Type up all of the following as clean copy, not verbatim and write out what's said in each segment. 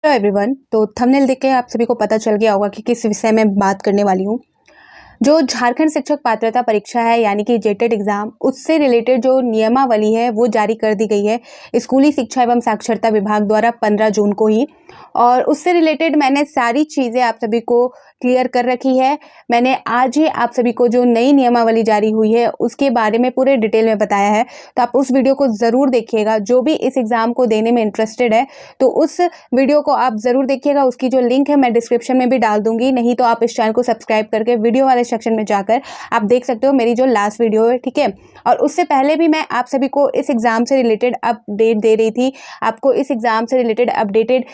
Hello everyone. तो thumbnail देख के आप सभी को पता चल गया होगा कि किस विषय में बात करने वाली हूँ। जो झारखंड शिक्षक पात्रता परीक्षा है यानी कि जेटेड एग्जाम, उससे रिलेटेड जो नियमावली है वो जारी कर दी गई है स्कूली शिक्षा एवं साक्षरता विभाग द्वारा 15 जून को ही। और उससे रिलेटेड मैंने सारी चीज़ें आप सभी को क्लियर कर रखी है। मैंने आज ही आप सभी को जो नई नियमावली जारी हुई है उसके बारे में पूरे डिटेल में बताया है, तो आप उस वीडियो को ज़रूर देखिएगा। जो भी इस एग्ज़ाम को देने में इंटरेस्टेड है तो उस वीडियो को आप ज़रूर देखिएगा। उसकी जो लिंक है मैं डिस्क्रिप्शन में भी डाल दूंगी, नहीं तो आप इस चैनल को सब्सक्राइब करके वीडियो वाले सेक्शन में जाकर आप देख सकते हो मेरी जो लास्ट वीडियो है, ठीक है। और उससे पहले भी मैं आप सभी को इस एग्ज़ाम से रिलेटेड अपडेट दे रही थी। आपको इस एग्ज़ाम से रिलेटेड अपडेटेड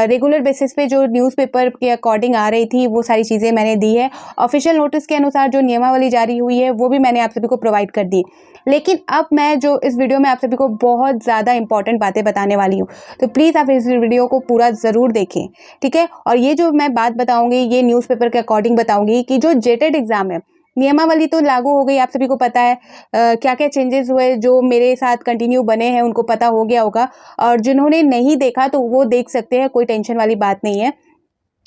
रेगुलर बेसिस पे जो न्यूज़पेपर के अकॉर्डिंग आ रही थी वो सारी चीज़ें मैंने दी है। ऑफिशियल नोटिस के अनुसार जो नियमावली जारी हुई है वो भी मैंने आप सभी को प्रोवाइड कर दी। लेकिन अब मैं जो इस वीडियो में आप सभी को बहुत ज़्यादा इंपॉर्टेंट बातें बताने वाली हूँ, तो प्लीज़ आप इस वीडियो को पूरा ज़रूर देखें, ठीक है। और ये जो मैं बात बताऊँगी ये न्यूज़पेपर के अकॉर्डिंग बताऊँगी कि जो जेटेड एग्ज़ाम है, नियमावली तो लागू हो गई, आप सभी को पता है क्या क्या चेंजेस हुए। जो मेरे साथ कंटिन्यू बने हैं उनको पता हो गया होगा, और जिन्होंने नहीं देखा तो वो देख सकते हैं, कोई टेंशन वाली बात नहीं है,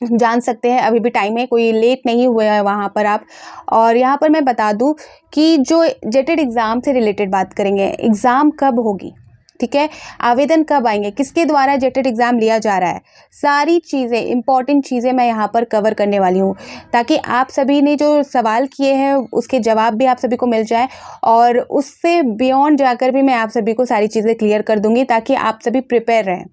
जान सकते हैं। अभी भी टाइम है, कोई लेट नहीं हुआ है वहाँ पर आप। और यहाँ पर मैं बता दूँ कि जो जेटेड एग्ज़ाम से रिलेटेड बात करेंगे, एग्ज़ाम कब होगी, ठीक है, आवेदन कब आएंगे, किसके द्वारा जेटेड एग्ज़ाम लिया जा रहा है, सारी चीज़ें, इंपॉर्टेंट चीज़ें मैं यहाँ पर कवर करने वाली हूँ, ताकि आप सभी ने जो सवाल किए हैं उसके जवाब भी आप सभी को मिल जाए। और उससे बियॉन्ड जाकर भी मैं आप सभी को सारी चीज़ें क्लियर कर दूँगी ताकि आप सभी प्रिपेयर रहें।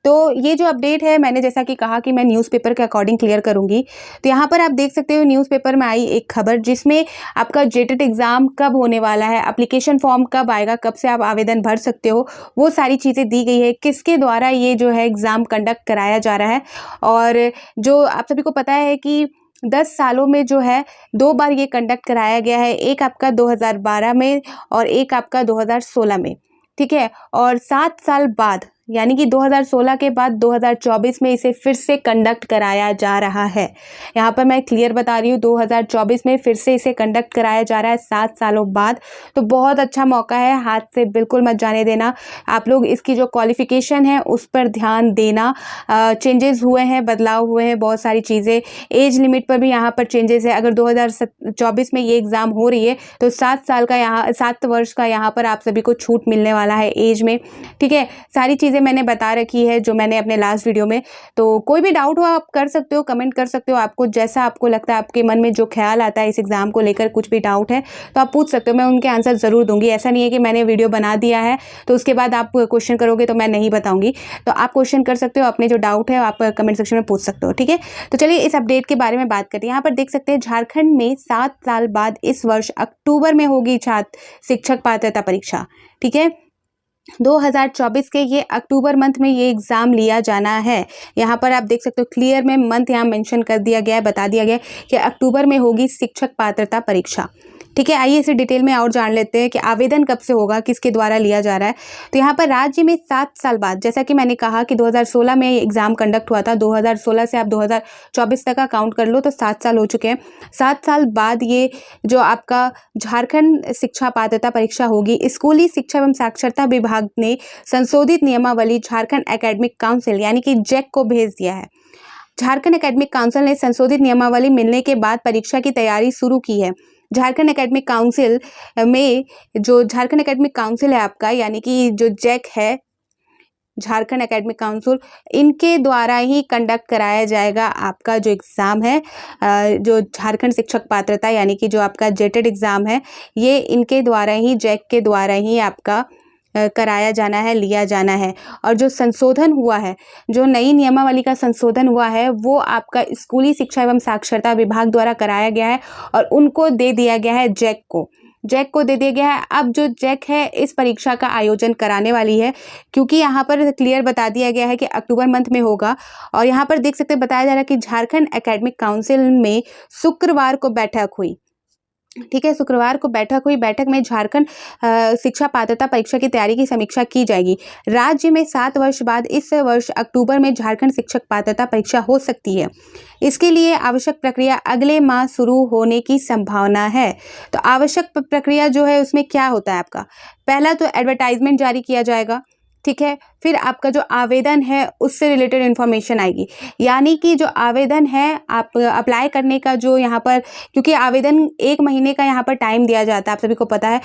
तो ये जो अपडेट है, मैंने जैसा कि कहा कि मैं न्यूज़पेपर के अकॉर्डिंग क्लियर करूंगी। तो यहाँ पर आप देख सकते हो न्यूज़पेपर में आई एक खबर जिसमें आपका जेटेड एग्ज़ाम कब होने वाला है, एप्लीकेशन फॉर्म कब आएगा, कब से आप आवेदन भर सकते हो, वो सारी चीज़ें दी गई है, किसके द्वारा ये जो है एग्ज़ाम कंडक्ट कराया जा रहा है। और जो आप सभी को पता है कि 10 सालों में जो है 2 बार ये कंडक्ट कराया गया है, एक आपका 2012 में और एक आपका 2016 में, ठीक है। और 7 साल बाद यानी कि 2016 के बाद 2024 में इसे फिर से कंडक्ट कराया जा रहा है। यहाँ पर मैं क्लियर बता रही हूँ, 2024 में फिर से इसे कंडक्ट कराया जा रहा है 7 सालों बाद। तो बहुत अच्छा मौका है, हाथ से बिल्कुल मत जाने देना। आप लोग इसकी जो क्वालिफिकेशन है उस पर ध्यान देना। चेंजेस हुए हैं, बदलाव हुए हैं, बहुत सारी चीज़ें। एज लिमिट पर भी यहाँ पर चेंजेस है। अगर 2024 में ये एग्ज़ाम हो रही है तो 7 वर्ष का यहाँ पर आप सभी को छूट मिलने वाला है एज में, ठीक है। सारी चीज़ें मैंने बता रखी है जो मैंने अपने लास्ट वीडियो में। तो कोई भी डाउट हो आप कर सकते हो, कमेंट कर सकते हो, आपको जैसा आपको लगता है, आपके मन में जो ख्याल आता है इस एग्ज़ाम को लेकर, कुछ भी डाउट है तो आप पूछ सकते हो, मैं उनके आंसर ज़रूर दूंगी। ऐसा नहीं है कि मैंने वीडियो बना दिया है तो उसके बाद आप क्वेश्चन करोगे तो मैं नहीं बताऊंगी। तो आप क्वेश्चन कर सकते हो, अपने जो डाउट है आप कमेंट सेक्शन में पूछ सकते हो, ठीक है। तो चलिए इस अपडेट के बारे में बात करते हैं। यहाँ पर देख सकते हैं झारखंड में 7 साल बाद इस वर्ष अक्टूबर में होगी छात्र शिक्षक पात्रता परीक्षा, ठीक है। 2024 के ये अक्टूबर मंथ में ये एग्ज़ाम लिया जाना है। यहाँ पर आप देख सकते हो क्लियर में मंथ यहाँ मेंशन कर दिया गया है, बता दिया गया है कि अक्टूबर में होगी शिक्षक पात्रता परीक्षा, ठीक है। आइए इसे डिटेल में और जान लेते हैं कि आवेदन कब से होगा, किसके द्वारा लिया जा रहा है। तो यहाँ पर राज्य में 7 साल बाद, जैसा कि मैंने कहा कि 2016 में एग्ज़ाम कंडक्ट हुआ था, 2016 से आप 2024 तक का काउंट कर लो तो 7 साल हो चुके हैं। 7 साल बाद ये जो आपका झारखंड शिक्षा पात्रता परीक्षा होगी, स्कूली शिक्षा एवं साक्षरता विभाग ने संशोधित नियमावली झारखंड एकेडमिक काउंसिल यानी कि जैक को भेज दिया है। झारखंड एकेडमिक काउंसिल ने संशोधित नियमावली मिलने के बाद परीक्षा की तैयारी शुरू की है। झारखंड एकेडमिक काउंसिल में, जो झारखंड एकेडमिक काउंसिल है आपका, यानी कि जो जैक है, झारखंड एकेडमिक काउंसिल, इनके द्वारा ही कंडक्ट कराया जाएगा आपका जो एग्ज़ाम है। जो झारखंड शिक्षक पात्रता यानी कि जो आपका जेटेड एग्ज़ाम है, ये इनके द्वारा ही, जैक के द्वारा ही आपका कराया जाना है, लिया जाना है। और जो संशोधन हुआ है, जो नई नियमावली का संशोधन हुआ है, वो आपका स्कूली शिक्षा एवं साक्षरता विभाग द्वारा कराया गया है और उनको दे दिया गया है जैक को दे दिया गया है। अब जो जैक है इस परीक्षा का आयोजन कराने वाली है, क्योंकि यहाँ पर क्लियर बता दिया गया है कि अक्टूबर मंथ में होगा। और यहाँ पर देख सकते हैं, बताया जा रहा है कि झारखंड एकेडमिक काउंसिल में शुक्रवार को बैठक हुई, ठीक है। शुक्रवार को बैठक हुई। बैठक में झारखंड शिक्षा पात्रता परीक्षा की तैयारी की समीक्षा की जाएगी। राज्य में 7 वर्ष बाद इस वर्ष अक्टूबर में झारखंड शिक्षक पात्रता परीक्षा हो सकती है। इसके लिए आवश्यक प्रक्रिया अगले माह शुरू होने की संभावना है। तो आवश्यक प्रक्रिया जो है उसमें क्या होता है आपका, पहला तो एडवर्टाइजमेंट जारी किया जाएगा, ठीक है। फिर आपका जो आवेदन है उससे रिलेटेड इन्फॉर्मेशन आएगी। यानी कि जो आवेदन है आप अप्लाई करने का जो यहाँ पर, क्योंकि आवेदन 1 महीने का यहाँ पर टाइम दिया जाता है, आप सभी को पता है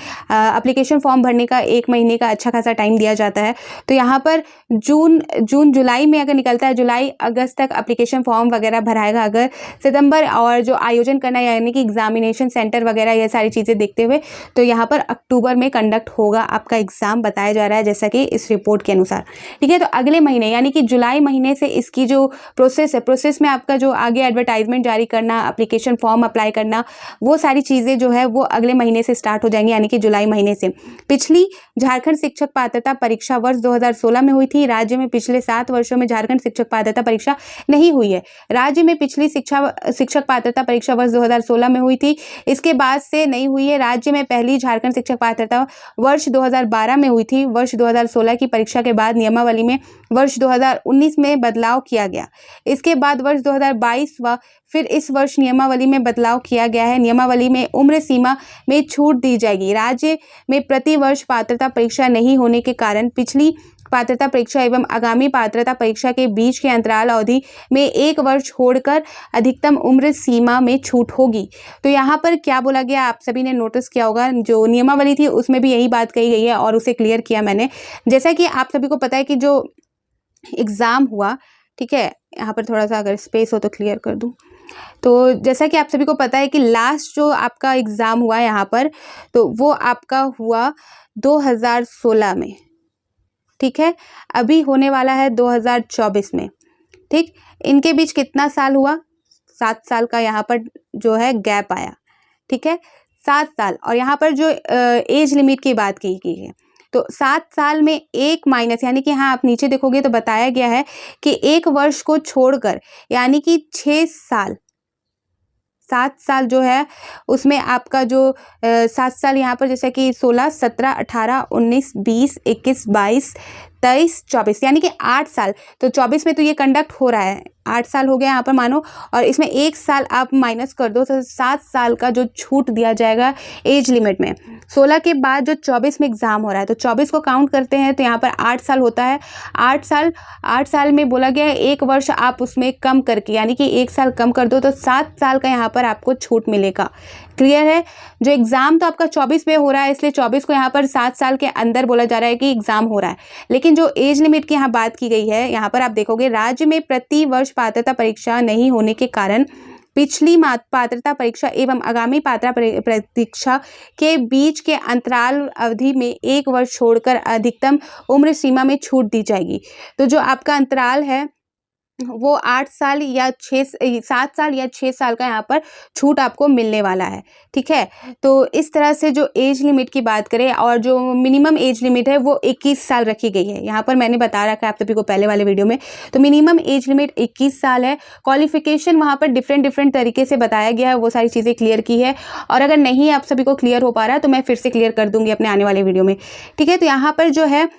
एप्लीकेशन फॉर्म भरने का 1 महीने का अच्छा खासा टाइम दिया जाता है। तो यहाँ पर जून जुलाई में अगर निकलता है, जुलाई अगस्त तक एप्लीकेशन फॉर्म वगैरह भराएगा। अगर सितंबर और जो आयोजन करना है यानी कि एग्जामिनेशन सेंटर वगैरह ये सारी चीज़ें देखते हुए तो यहाँ पर अक्टूबर में कंडक्ट होगा आपका एग्ज़ाम बताया जा रहा है, जैसा कि इस रिपोर्ट के अनुसार। ठीक है, तो अगले महीने यानी कि जुलाई महीने से इसकी जो प्रोसेस है, प्रोसेस में आपका जो आगे एडवर्टाइजमेंट जारी करना, एप्लीकेशन फॉर्म अप्लाई करना, वो सारी चीज़ें जो है वो अगले महीने से स्टार्ट हो जाएंगी, यानी कि जुलाई महीने से। पिछली झारखंड शिक्षक पात्रता परीक्षा वर्ष 2016 में हुई थी। राज्य में पिछले 7 वर्षों में झारखंड शिक्षक पात्रता परीक्षा नहीं हुई है। राज्य में पिछली शिक्षक पात्रता परीक्षा वर्ष 2016 में हुई थी, इसके बाद से नहीं हुई है। राज्य में पहली झारखंड शिक्षक पात्रता वर्ष 2012 में हुई थी। वर्ष 2016 की परीक्षा के बाद नियमावली में वर्ष 2019 में बदलाव किया गया। इसके बाद वर्ष 2022 व फिर इस वर्ष नियमावली में बदलाव किया गया है। नियमावली में उम्र सीमा में छूट दी जाएगी। राज्य में प्रति वर्ष पात्रता परीक्षा नहीं होने के कारण पिछली पात्रता परीक्षा एवं आगामी पात्रता परीक्षा के बीच के अंतराल अवधि में 1 वर्ष छोड़कर अधिकतम उम्र सीमा में छूट होगी। तो यहाँ पर क्या बोला गया आप सभी ने नोटिस किया होगा, जो नियमावली थी उसमें भी यही बात कही गई है और उसे क्लियर किया मैंने। जैसा कि आप सभी को पता है कि जो एग्ज़ाम हुआ, ठीक है, यहाँ पर थोड़ा सा अगर स्पेस हो तो क्लियर कर दूँ। तो जैसा कि आप सभी को पता है कि लास्ट जो आपका एग्ज़ाम हुआ यहाँ पर, तो वो आपका हुआ 2016 में। ठीक है, अभी होने वाला है 2024 में। ठीक, इनके बीच कितना साल हुआ? 7 साल का यहाँ पर जो है गैप आया। ठीक है, 7 साल। और यहाँ पर जो एज लिमिट की बात की गई है, तो 7 साल में 1 माइनस, यानी कि हाँ आप नीचे देखोगे तो बताया गया है कि 1 वर्ष को छोड़कर यानी कि 6 साल, 7 साल जो है उसमें आपका जो 7 साल यहाँ पर जैसे कि 16, 17, 18, 19, 20, 21, 22, 23, 24 यानी कि 8 साल। तो 24 में तो ये कंडक्ट हो रहा है, 8 साल हो गया यहाँ पर मानो, और इसमें 1 साल आप माइनस कर दो तो 7 साल का जो छूट दिया जाएगा एज लिमिट में। 16 के बाद जो 24 में एग्ज़ाम हो रहा है तो 24 को काउंट करते हैं तो यहाँ पर 8 साल होता है। 8 साल में बोला गया है 1 वर्ष आप उसमें कम करके यानी कि 1 साल कम कर दो तो 7 साल का यहाँ पर आपको छूट मिलेगा। क्लियर है? जो एग्ज़ाम तो आपका 24 में हो रहा है, इसलिए 24 को यहाँ पर 7 साल के अंदर बोला जा रहा है कि एग्ज़ाम हो रहा है। लेकिन जो एज लिमिट की यहाँ बात की गई है, यहाँ पर आप देखोगे राज्य में प्रति वर्ष पात्रता परीक्षा नहीं होने के कारण पिछली पात्रता परीक्षा एवं आगामी पात्रता परीक्षा के बीच के अंतराल अवधि में 1 वर्ष छोड़कर अधिकतम उम्र सीमा में छूट दी जाएगी। तो जो आपका अंतराल है वो 7 साल या 6 साल का यहाँ पर छूट आपको मिलने वाला है। ठीक है, तो इस तरह से जो एज लिमिट की बात करें और जो मिनिमम एज लिमिट है वो 21 साल रखी गई है। यहाँ पर मैंने बता रखा है आप सभी को पहले वाले वीडियो में, तो मिनिमम एज लिमिट 21 साल है। क्वालिफिकेशन वहाँ पर डिफरेंट तरीके से बताया गया है, वो सारी चीज़ें क्लियर की है। और अगर नहीं आप सभी को क्लियर हो पा रहा है तो मैं फिर से क्लियर कर दूँगी अपने आने वाले वीडियो में। ठीक है, तो यहाँ पर जो है,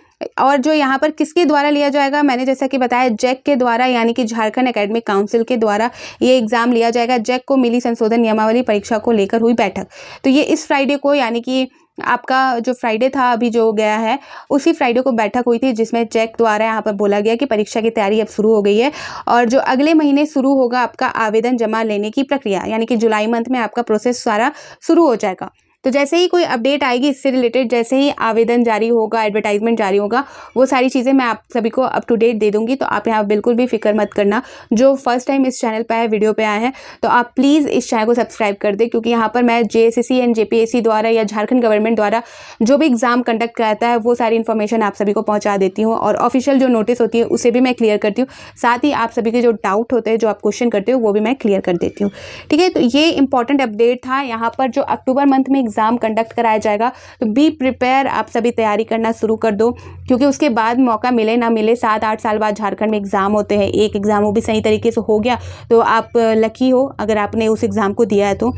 और जो यहाँ पर किसके द्वारा लिया जाएगा, मैंने जैसा कि बताया जैक के द्वारा यानी कि झारखंड एकेडमिक काउंसिल के द्वारा ये एग्ज़ाम लिया जाएगा। जैक को मिली संशोधन नियमावली परीक्षा को लेकर हुई बैठक, तो ये इस फ्राइडे को यानी कि आपका जो फ्राइडे था अभी जो गया है उसी फ्राइडे को बैठक हुई थी, जिसमें जैक द्वारा यहाँ पर बोला गया कि परीक्षा की तैयारी अब शुरू हो गई है और जो अगले महीने शुरू होगा आपका आवेदन जमा लेने की प्रक्रिया, यानी कि जुलाई मंथ में आपका प्रोसेस सारा शुरू हो जाएगा। तो जैसे ही कोई अपडेट आएगी इससे रिलेटेड, जैसे ही आवेदन जारी होगा, एडवर्टाइजमेंट जारी होगा, वो सारी चीज़ें मैं आप सभी को अप टू डेट दे दूंगी। तो आप यहाँ बिल्कुल भी फिक्र मत करना। जो फर्स्ट टाइम इस चैनल पे आए, वीडियो पे आए हैं, तो आप प्लीज़ इस चैनल को सब्सक्राइब कर दें, क्योंकि यहाँ पर मैं JSSC एंड JPSC द्वारा या झारखंड गवर्नमेंट द्वारा जो भी एग्ज़ाम कंडक्ट कराता है वो सारी इन्फॉर्मेशन आप सभी को पहुँचा देती हूँ, और ऑफिशियल जो नोटिस होती है उसे भी मैं क्लियर करती हूँ। साथ ही आप सभी के जो डाउट होते हैं, जो आप क्वेश्चन करते हो, वो भी मैं क्लियर कर देती हूँ। ठीक है, तो ये इंपॉर्टेंट अपडेट था। यहाँ पर जो अक्टूबर मंथ में एग्ज़ाम कंडक्ट कराया जाएगा, तो बी प्रिपेयर, आप सभी तैयारी करना शुरू कर दो, क्योंकि उसके बाद मौका मिले ना मिले 7-8 साल बाद झारखंड में एग्ज़ाम होते हैं। एक एग्ज़ाम वो भी सही तरीके से हो गया तो आप लकी हो अगर आपने उस एग्ज़ाम को दिया है, तो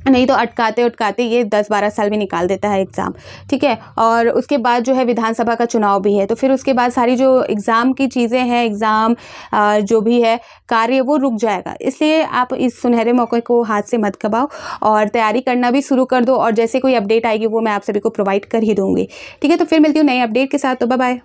नहीं तो अटकाते उटकाते ये 10-12 साल भी निकाल देता है एग्ज़ाम। ठीक है, और उसके बाद जो है विधानसभा का चुनाव भी है, तो फिर उसके बाद सारी जो एग्ज़ाम की चीज़ें हैं, एग्ज़ाम जो भी है कार्य, वो रुक जाएगा। इसलिए आप इस सुनहरे मौके को हाथ से मत गवाओ और तैयारी करना भी शुरू कर दो, और जैसे कोई अपडेट आएगी वो मैं आप सभी को प्रोवाइड कर ही दूँगी। ठीक है, तो फिर मिलती हूँ नए अपडेट के साथ, तो बाय बाय।